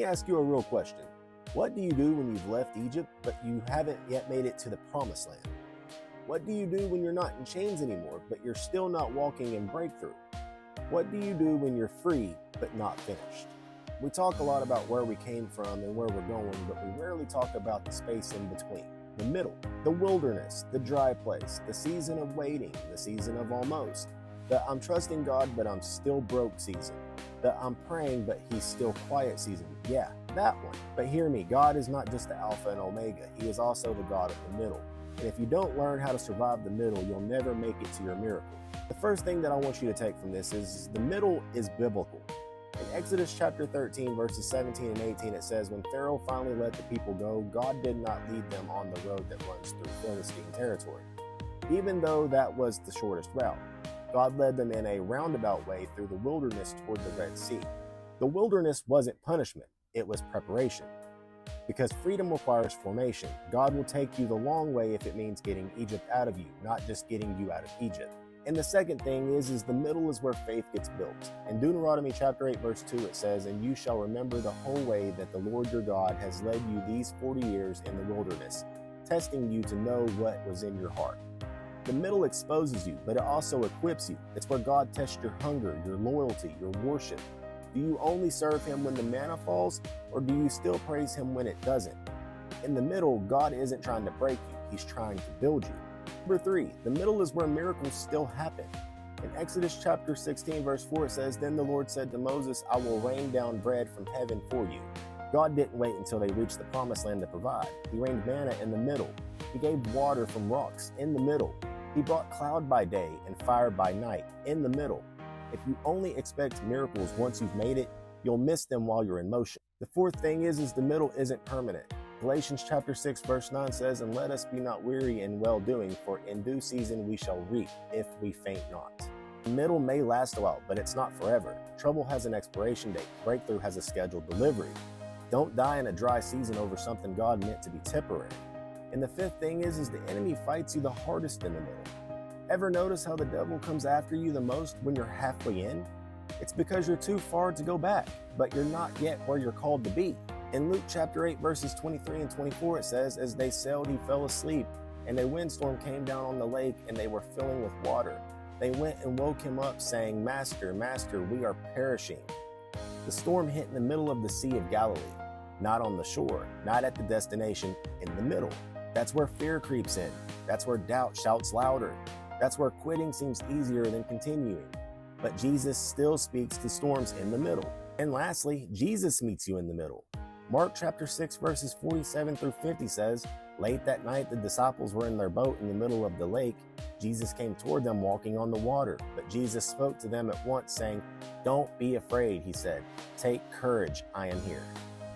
me ask you a real question. What do you do when you've left Egypt, but you haven't yet made it to the promised land? What do you do when you're not in chains anymore, but you're still not walking in breakthrough? What do you do when you're free, but not finished? We talk a lot about where we came from and where we're going, but we rarely talk about the space in between. The middle, the wilderness, the dry place, the season of waiting, the season of almost, the I'm trusting God, but I'm still broke season, the I'm praying, but he's still quiet season. Yeah, that one. But hear me, God is not just the Alpha and Omega. He is also the God of the middle. And if you don't learn how to survive the middle, you'll never make it to your miracle. The first thing that I want you to take from this is the middle is biblical. In Exodus chapter 13, verses 17 and 18, it says, when Pharaoh finally let the people go, God did not lead them on the road that runs through Philistine territory, even though that was the shortest route. God led them in a roundabout way through the wilderness toward the Red Sea. The wilderness wasn't punishment, it was preparation. Because freedom requires formation. God will take you the long way if it means getting Egypt out of you, not just getting you out of Egypt. And the second thing is the middle is where faith gets built. In Deuteronomy chapter 8, verse 2, it says, and you shall remember the whole way that the Lord your God has led you these 40 years in the wilderness, testing you to know what was in your heart. The middle exposes you, but it also equips you. It's where God tests your hunger, your loyalty, your worship. Do you only serve him when the manna falls, or do you still praise him when it doesn't? In the middle, God isn't trying to break you, he's trying to build you. Number 3, the middle is where miracles still happen. In Exodus chapter 16, verse 4, it says, then the Lord said to Moses, I will rain down bread from heaven for you. God didn't wait until they reached the promised land to provide. He rained manna in the middle. He gave water from rocks in the middle. He brought cloud by day and fire by night in the middle. If you only expect miracles once you've made it, you'll miss them while you're in motion. The fourth thing is the middle isn't permanent. Galatians chapter 6 verse 9 says, and let us be not weary in well-doing, for in due season we shall reap, if we faint not. The middle may last a while, but it's not forever. Trouble has an expiration date. Breakthrough has a scheduled delivery. Don't die in a dry season over something God meant to be temporary. And the fifth thing is the enemy fights you the hardest in the middle. Ever notice how the devil comes after you the most when you're halfway in? It's because you're too far to go back, but you're not yet where you're called to be. In Luke chapter 8, verses 23 and 24, it says, as they sailed, he fell asleep, and a windstorm came down on the lake, and they were filling with water. They went and woke him up, saying, Master, Master, we are perishing. The storm hit in the middle of the Sea of Galilee, not on the shore, not at the destination, in the middle. That's where fear creeps in. That's where doubt shouts louder. That's where quitting seems easier than continuing. But Jesus still speaks to storms in the middle. And lastly, Jesus meets you in the middle. Mark chapter 6 verses 47 through 50 says, late that night the disciples were in their boat in the middle of the lake. Jesus came toward them walking on the water. But Jesus spoke to them at once, saying, don't be afraid, he said. Take courage, I am here.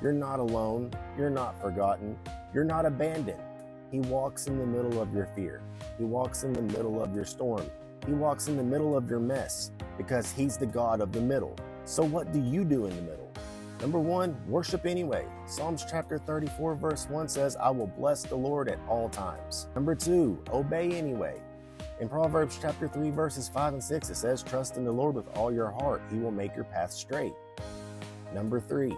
You're not alone. You're not forgotten. You're not abandoned. He walks in the middle of your fear. He walks in the middle of your storm. He walks in the middle of your mess because he's the God of the middle. So what do you do in the middle? Number 1, worship anyway. Psalms chapter 34 verse 1 says, I will bless the Lord at all times. Number 2, obey anyway. In Proverbs chapter 3 verses 5 and 6, it says, trust in the Lord with all your heart. He will make your path straight. Number 3,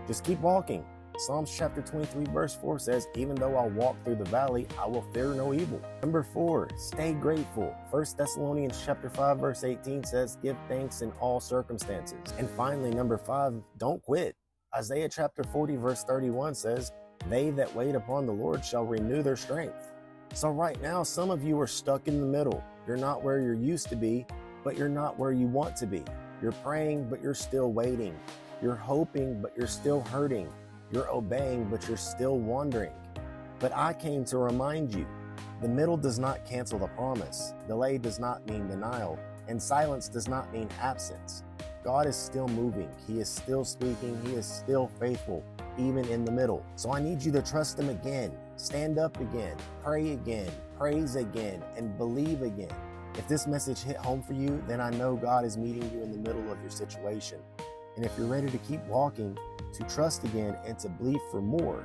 just keep walking. Psalms chapter 23 verse 4 says, even though I walk through the valley, I will fear no evil. Number 4, stay grateful. 1 Thessalonians chapter 5 verse 18 says, give thanks in all circumstances. And finally, number 5, don't quit. Isaiah chapter 40 verse 31 says, they that wait upon the Lord shall renew their strength. So right now, some of you are stuck in the middle. You're not where you're used to be, but you're not where you want to be. You're praying, but you're still waiting. You're hoping, but you're still hurting. You're obeying, but you're still wandering. But I came to remind you, the middle does not cancel the promise. Delay does not mean denial, and silence does not mean absence. God is still moving. He is still speaking. He is still faithful, even in the middle. So I need you to trust him again. Stand up again. Pray again. Praise again. And believe again. If this message hit home for you, then I know God is meeting you in the middle of your situation. And if you're ready to keep walking, to trust again, and to believe for more,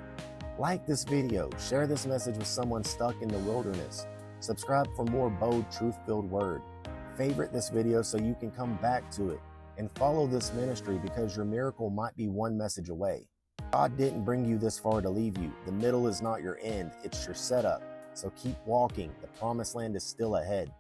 like this video, share this message with someone stuck in the wilderness. Subscribe for more bold, truth-filled word. Favorite this video so you can come back to it. And follow this ministry because your miracle might be one message away. God didn't bring you this far to leave you. The middle is not your end, it's your setup. So keep walking. The promised land is still ahead.